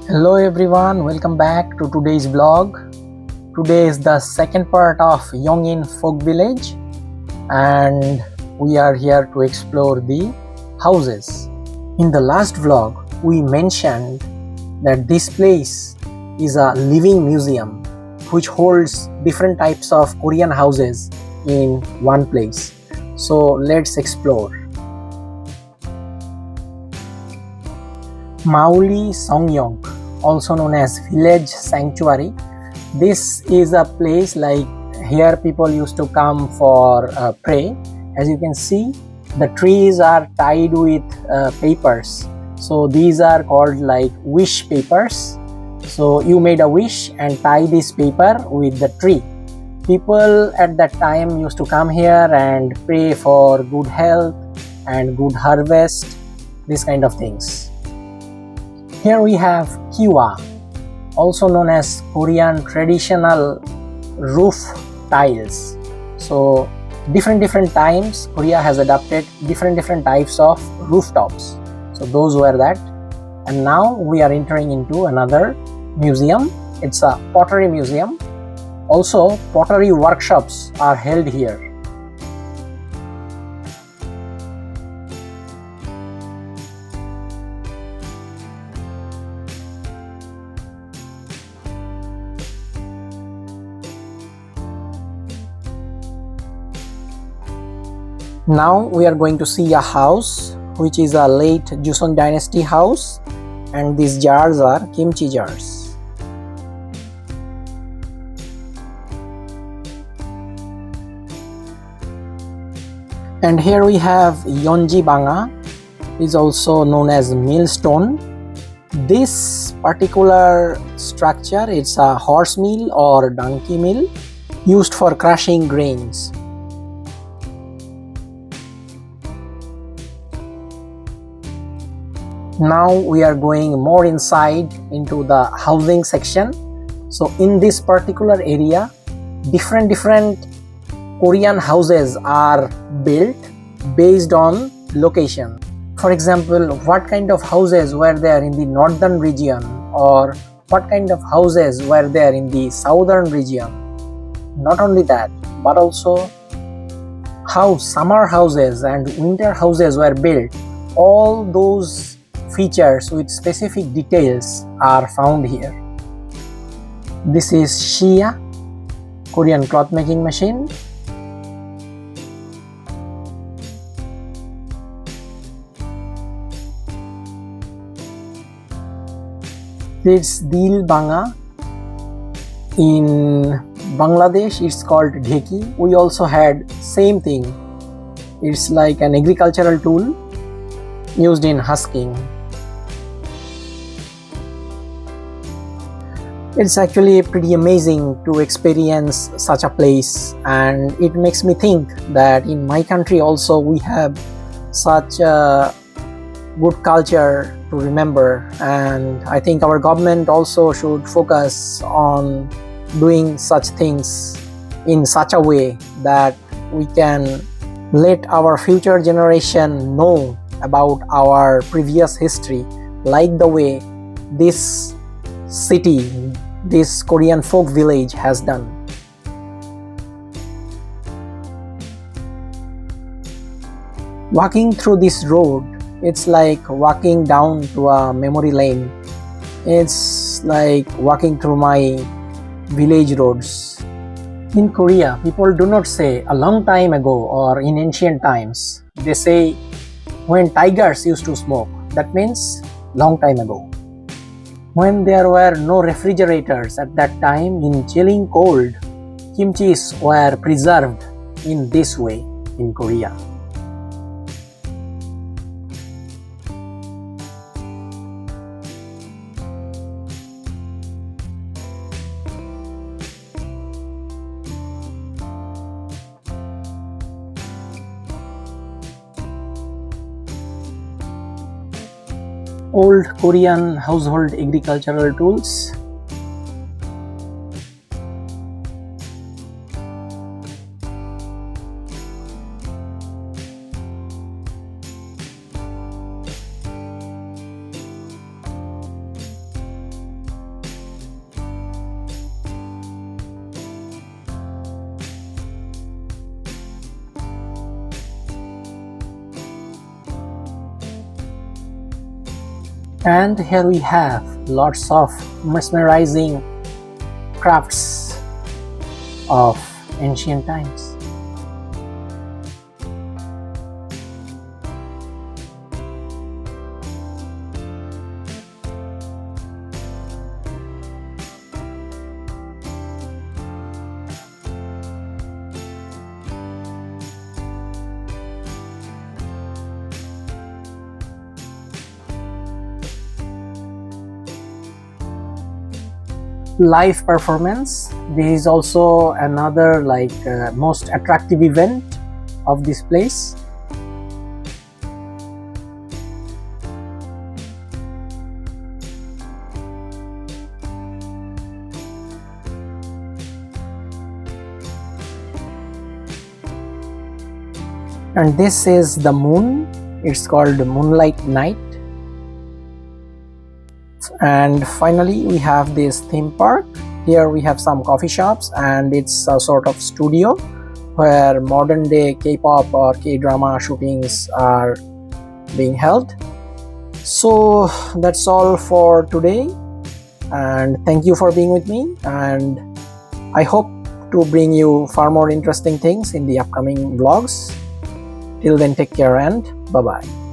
Hello everyone, welcome back to today's vlog. Today is the second part of Yongin Folk Village and we are here to explore the houses. In the last vlog, we mentioned that this place is a living museum which holds different types of Korean houses in one place. So let's explore. Mauli Songyong, also known as Village Sanctuary. This is a place like here people used to come for pray. As you can see, the trees are tied with papers. So these are called like wish papers. So you made a wish and tie this paper with the tree. People at that time used to come here and pray for good health and good harvest, these kind of things. Here we have kiwa, also known as Korean traditional roof tiles. So different times Korea has adopted different types of rooftops. So those were that. And now we are entering into another museum. It's a pottery museum. Also pottery workshops are held here. Now we are going to see a house which is a late Joseon dynasty house, and these jars are kimchi jars. And here we have Yonji Banga, is also known as millstone. This particular structure, it's a horse mill or donkey mill used for crushing grains. Now we are going more inside into the housing section. So in this particular area, different Korean houses are built based on location. For example, what kind of houses were there in the northern region, or what kind of houses were there in the southern region. Not only that, but also how summer houses and winter houses were built. All those features with specific details are found here. This is Shia, Korean cloth making machine. It's Dil Banga. In Bangladesh it's called Dheki. We also had same thing. It's like an agricultural tool used in husking. It's actually pretty amazing to experience such a place, and it makes me think that in my country also we have such a good culture to remember, and I think our government also should focus on doing such things in such a way that we can let our future generation know about our previous history, like the way this city, this Korean folk village has done. Walking through this road, it's like walking down to a memory lane. It's like walking through my village roads. In Korea, people do not say a long time ago or in ancient times. They say when tigers used to smoke. That means long time ago. When there were no refrigerators at that time, in chilling cold, kimchis were preserved in this way in Korea. Old Korean household agricultural tools. And here we have lots of mesmerizing crafts of ancient times. Live performance. This is also another most attractive event of this place. And this is the moon. It's called Moonlight Night. And finally we have this theme park. Here we have some coffee shops, and it's a sort of studio where modern day K-pop or K-drama shootings are being held. So that's all for today, and thank you for being with me, and I hope to bring you far more interesting things in the upcoming vlogs. Till then, take care and bye bye.